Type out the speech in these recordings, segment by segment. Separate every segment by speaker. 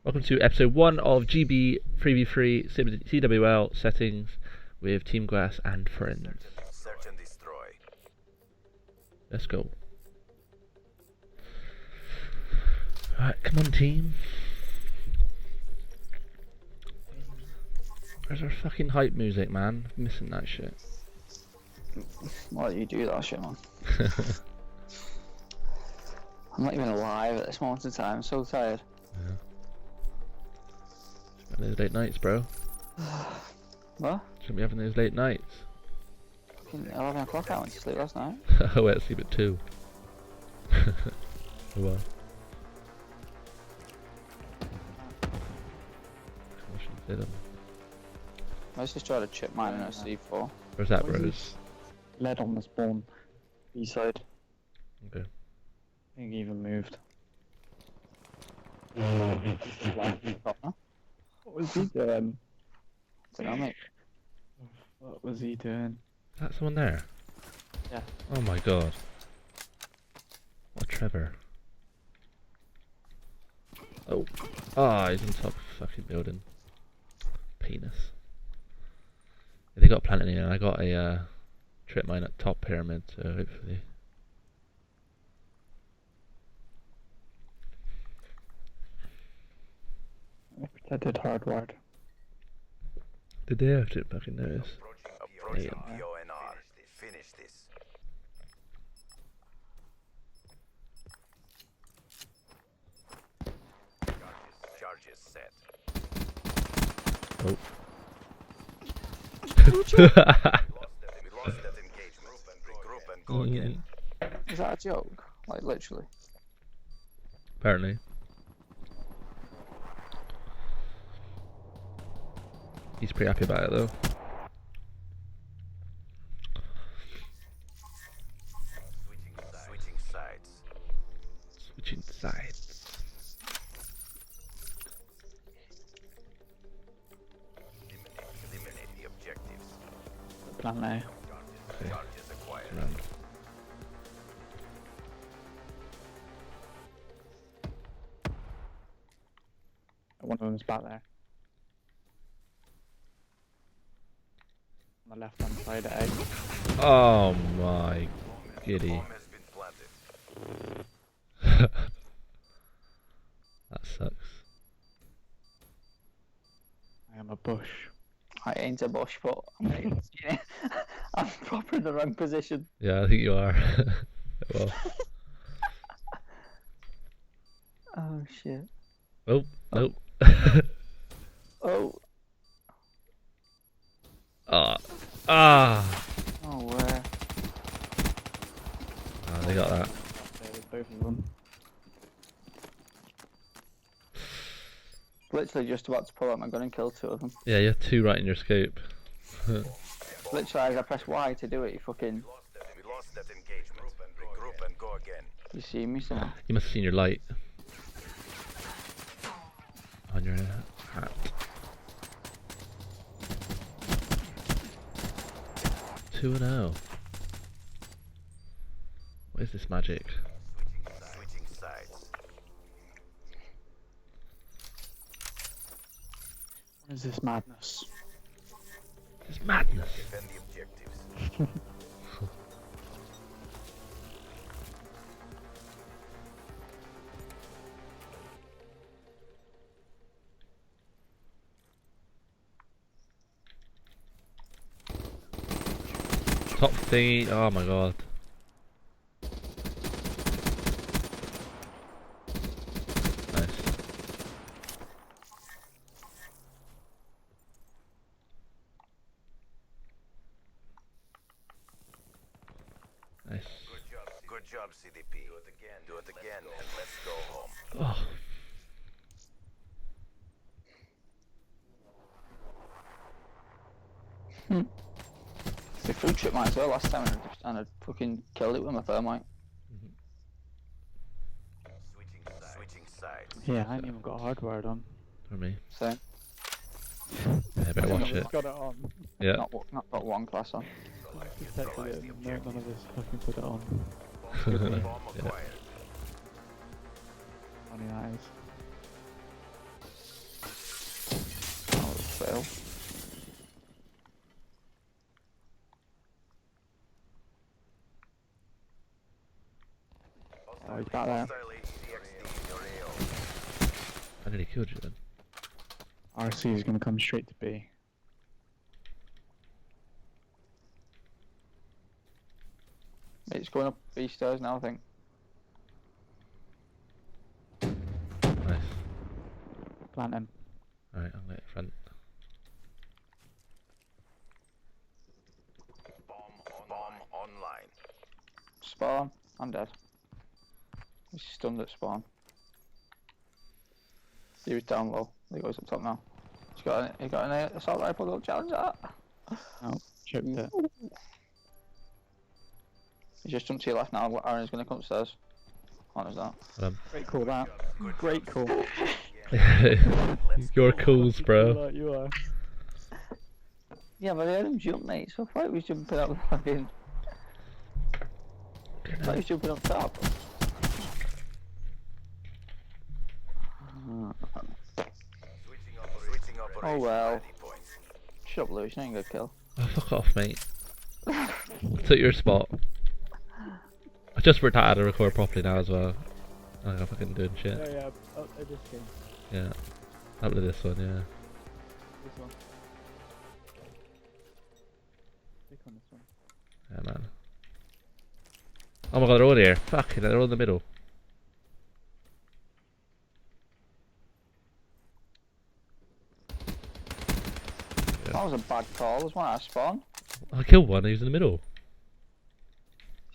Speaker 1: Welcome to episode 1 of GB 3v3 CWL settings with Team Gwas and friends.
Speaker 2: Search and destroy.
Speaker 1: Let's go. Alright, come on team. Where's our fucking hype music, man? I'm missing that shit.
Speaker 3: Why do you do that shit, man? I'm not even alive at this moment in time, I'm so tired.
Speaker 1: Yeah. Having those late nights, bro.
Speaker 3: What?
Speaker 1: Shouldn't be having those late nights.
Speaker 3: Fucking 11 o'clock I went to sleep last night.
Speaker 1: I went to sleep at 2. Oh well. I should have did 'em.
Speaker 3: Let's just try to chip mine in a C4.
Speaker 1: Where's that,
Speaker 4: What is
Speaker 1: bros?
Speaker 4: Lead on the spawn. B-side.
Speaker 1: Okay.
Speaker 4: I think he even moved. What was he doing?
Speaker 3: Don't know, mate.
Speaker 4: What was he doing?
Speaker 1: Is that someone there?
Speaker 4: Yeah.
Speaker 1: Oh my god. What a Trevor. Oh. Ah, he's on top of the fucking building. Penis. Yeah, they got a plant in here and I got a trip mine at top pyramid, so hopefully.
Speaker 4: Protected hardwired.
Speaker 1: Did they have to fucking notice?
Speaker 2: Approaching
Speaker 1: Yeah.
Speaker 2: PONR. Finish this. Charges set.
Speaker 1: Oh.
Speaker 2: We lost that engagement. Regroup and go again.
Speaker 3: Is that a joke? Like, literally.
Speaker 1: Apparently. He's pretty happy about it though.
Speaker 2: Switching sides.
Speaker 1: Switching sides.
Speaker 2: Eliminate the objectives.
Speaker 4: Plan A.
Speaker 1: Okay.
Speaker 2: Charges acquired.
Speaker 1: Around.
Speaker 4: One of them's back there. On the left hand side at A.
Speaker 1: Oh my giddy.
Speaker 2: Bomb has been planted.
Speaker 1: That sucks.
Speaker 4: I am a bush.
Speaker 3: I ain't a bush, but I'm, I'm proper in the wrong position.
Speaker 1: Yeah, I think you are. Well.
Speaker 3: Oh shit.
Speaker 1: Oh, nope.
Speaker 3: Oh.
Speaker 1: Ah. Ah.
Speaker 3: Oh, where?
Speaker 1: Ah, they got that.
Speaker 4: There's both of them.
Speaker 3: Literally just about to pull out my gun and kill 2 of them.
Speaker 1: Yeah, you have 2 right in your scope.
Speaker 3: Literally, as I press Y to do it, you fucking...
Speaker 2: We lost that engagement. Regroup and go again.
Speaker 3: You see me, son?
Speaker 1: You must have seen your light. On your hat. Two and 0. What is this magic?
Speaker 2: Switching sides.
Speaker 4: What is this madness?
Speaker 1: This is madness.
Speaker 2: Defend the objectives.
Speaker 1: Top thingy. Oh my god. Nice. Nice.
Speaker 2: Good job, CDP. Do it again, and let's go home.
Speaker 1: Oh.
Speaker 3: The food trip mine as well last time, and I fucking killed it with my thermite.
Speaker 2: Switching sides.
Speaker 4: Yeah, I ain't even got hardwired on.
Speaker 1: For me.
Speaker 3: So,
Speaker 1: Yeah, better watch it.
Speaker 4: Got it on.
Speaker 1: Yeah.
Speaker 3: not got one class on.
Speaker 4: Detected it and none of us fucking put it on.
Speaker 2: Bomb
Speaker 1: Yeah.
Speaker 2: acquired.
Speaker 4: Funny eyes. that there.
Speaker 2: Hostile HCXD in your AO.
Speaker 1: I nearly killed you then.
Speaker 4: RC is gonna come straight to B.
Speaker 3: It's going up B stairs now, I think.
Speaker 1: Nice.
Speaker 4: Plant him.
Speaker 1: Alright, I'm at front.
Speaker 2: Bomb online.
Speaker 3: Spawn. I'm dead. He's stunned at spawn. He was down low. He goes up top now. He got an assault rifle. Don't challenge that.
Speaker 4: No, chipped it.
Speaker 3: He just jumped to your left now. Aaron's gonna come upstairs. What is that?
Speaker 4: Great call that. Great call.
Speaker 1: Your calls, bro.
Speaker 4: Like you are.
Speaker 3: Yeah, but I heard him jump, mate. So I thought he was jumping up the fucking. I thought he was jumping up top.
Speaker 2: Switching operation.
Speaker 3: Oh well.
Speaker 2: Ready point.
Speaker 3: Shut up, Lewis. You ain't gonna kill.
Speaker 1: Oh, fuck off, mate. I took your spot. I just worked out how to record properly now as well. I'm not fucking doing shit.
Speaker 4: Yeah, yeah. Oh, I just came.
Speaker 1: Yeah. Up to this one, yeah.
Speaker 4: This one. Click on this one.
Speaker 1: Yeah, man. Oh my god, they're all here. Fucking, they're all in the middle.
Speaker 3: That was a bad call. There's one out of spawn.
Speaker 1: I killed one, he was in the middle.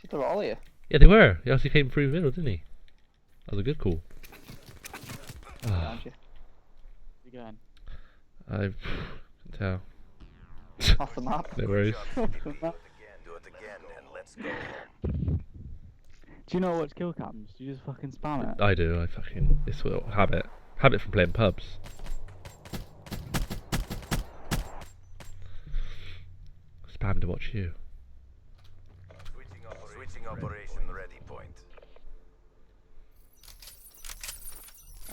Speaker 3: See, they're all here.
Speaker 1: Yeah, they were. He actually came through the middle, didn't he? That was a good call. Ah,
Speaker 3: Aren't you?
Speaker 4: Again.
Speaker 1: I can tell.
Speaker 3: Off the map.
Speaker 1: No worries.
Speaker 2: Do it again and let's go.
Speaker 4: Do you know what's kill cams? Do you just fucking spam it?
Speaker 1: I do, I fucking... It's a habit. Habit from playing pubs. Spam to watch you.
Speaker 2: Switching operation ready point.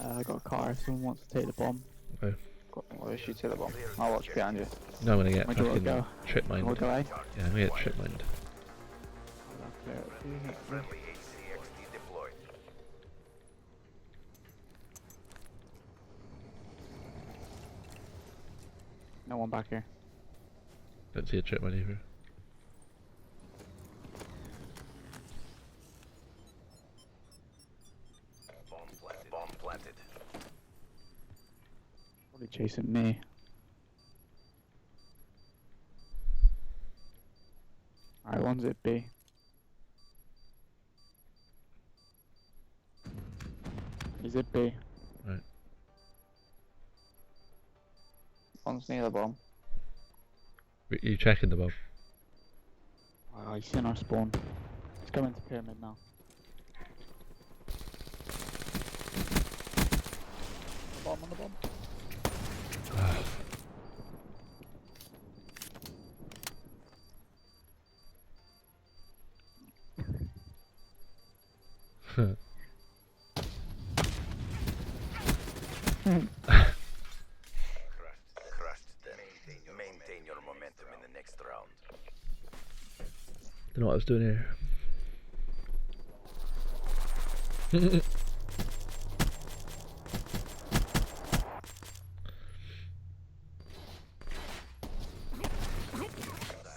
Speaker 4: I got a car if someone wants to take the bomb.
Speaker 1: Okay.
Speaker 3: Where shoot to the bomb? I'll watch behind you.
Speaker 1: No, I'm gonna get
Speaker 4: Where do you wanna
Speaker 1: fucking
Speaker 4: go?
Speaker 1: trip mined.
Speaker 4: We'll go A.
Speaker 1: Yeah, I'm gonna get trip mined.
Speaker 2: Friendly HCXD deployed.
Speaker 4: No one back here.
Speaker 1: Don't see a trip mine either.
Speaker 2: Bomb planted.
Speaker 4: Probably chasing me. Alright, one's at B. He's at B.
Speaker 3: One's near the bomb.
Speaker 1: You checking the bomb?
Speaker 4: Oh, he's in our spawn. He's coming to pyramid now. On the bomb.
Speaker 2: Crushed them. Maintain your momentum in the next round.
Speaker 1: Don't know what I was doing here.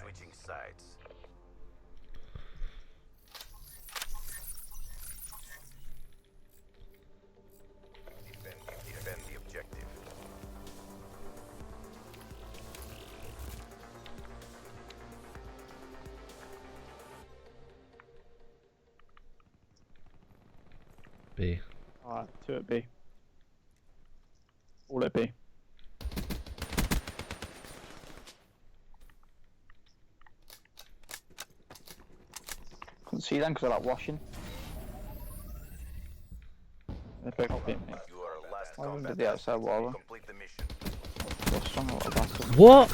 Speaker 2: Switching sides. Defend the objective.
Speaker 1: B.
Speaker 4: Alright, two at B. All at B.
Speaker 3: Couldn't see them because they're like washing.
Speaker 4: They're both B, mate.
Speaker 2: You are last
Speaker 3: Why wouldn't
Speaker 2: combat.
Speaker 3: they outside wall then?
Speaker 2: Complete the mission.
Speaker 3: They're strong little bastards.
Speaker 1: What?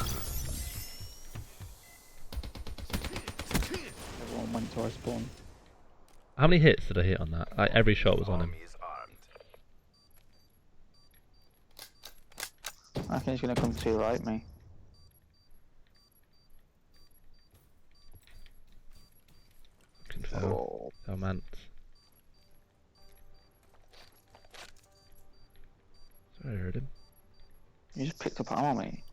Speaker 4: Everyone went to our spawn.
Speaker 1: How many hits did I hit on that? Like, every shot was on him.
Speaker 2: Army is armed.
Speaker 3: I think he's gonna come to your right, me.
Speaker 1: Fucking fell.
Speaker 3: Oh,
Speaker 1: Oh man. I heard him.
Speaker 3: You just picked up ammo, mate.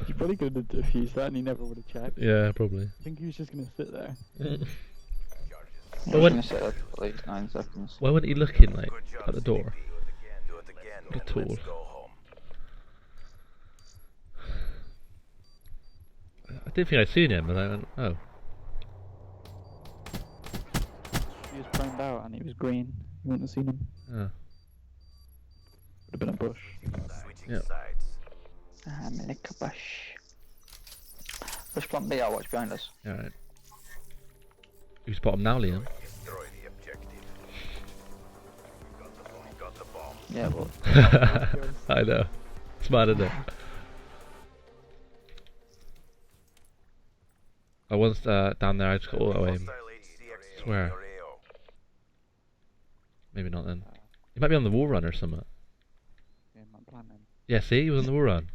Speaker 4: You probably could have defused that and he never would have checked.
Speaker 1: Yeah, probably.
Speaker 4: I think he was just gonna sit there.
Speaker 3: I
Speaker 1: Well,
Speaker 3: was
Speaker 1: when-
Speaker 3: gonna sit there for at least 9 seconds.
Speaker 1: Why wasn't he looking like
Speaker 2: Good job,
Speaker 1: at the door?
Speaker 2: CP. Do it again.
Speaker 1: What a
Speaker 2: and
Speaker 1: tool.
Speaker 2: let's go home.
Speaker 1: I didn't think I'd seen him, and I went, oh.
Speaker 4: He was primed out and he was green. You wouldn't have seen him.
Speaker 1: Oh.
Speaker 4: Would have been a bush.
Speaker 2: Switching
Speaker 1: Yeah.
Speaker 2: sides.
Speaker 3: I'm in a bush. Push plan B, I'll watch behind us.
Speaker 1: Alright. You spot him now, Liam.
Speaker 2: Destroy the objective. Got the bomb.
Speaker 3: Yeah, but
Speaker 1: I know. Smart, isn't it? I was down there, I just got auto aim.
Speaker 2: Hostile HCXD in
Speaker 1: Swear.
Speaker 2: your AO.
Speaker 1: Maybe not then. He might be on the wall run or something.
Speaker 4: Yeah, my plan then.
Speaker 1: Yeah, see, he was on the wall run.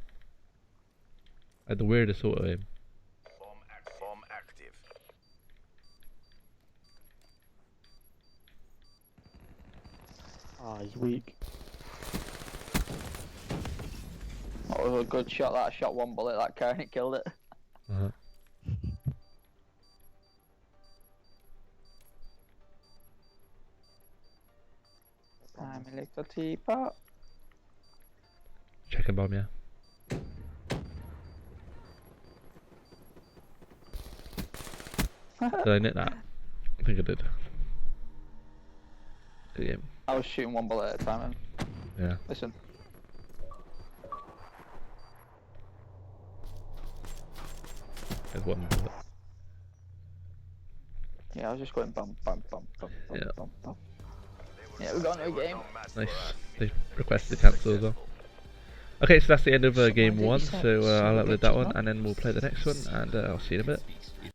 Speaker 1: I had the weirdest auto aim.
Speaker 2: Bomb active.
Speaker 4: Ah, he's weak.
Speaker 3: that was a good shot. That shot one bullet, that car, and it killed it.
Speaker 1: Uh-huh.
Speaker 3: I'm a little teapot.
Speaker 1: Checking bomb, yeah. Did I nick that? I think I did. Good game.
Speaker 3: I was shooting one bullet at a time. And
Speaker 1: Yeah.
Speaker 3: listen,
Speaker 1: There's one bullet.
Speaker 3: yeah, I was just going bum bum bum bum bum
Speaker 1: Yeah.
Speaker 3: bum bum. Yeah, we got a new game.
Speaker 1: Nice. They requested to cancel as well. Okay, so that's the end of game one. So I'll upload that one, and then we'll play the next one, and I'll see you in a bit.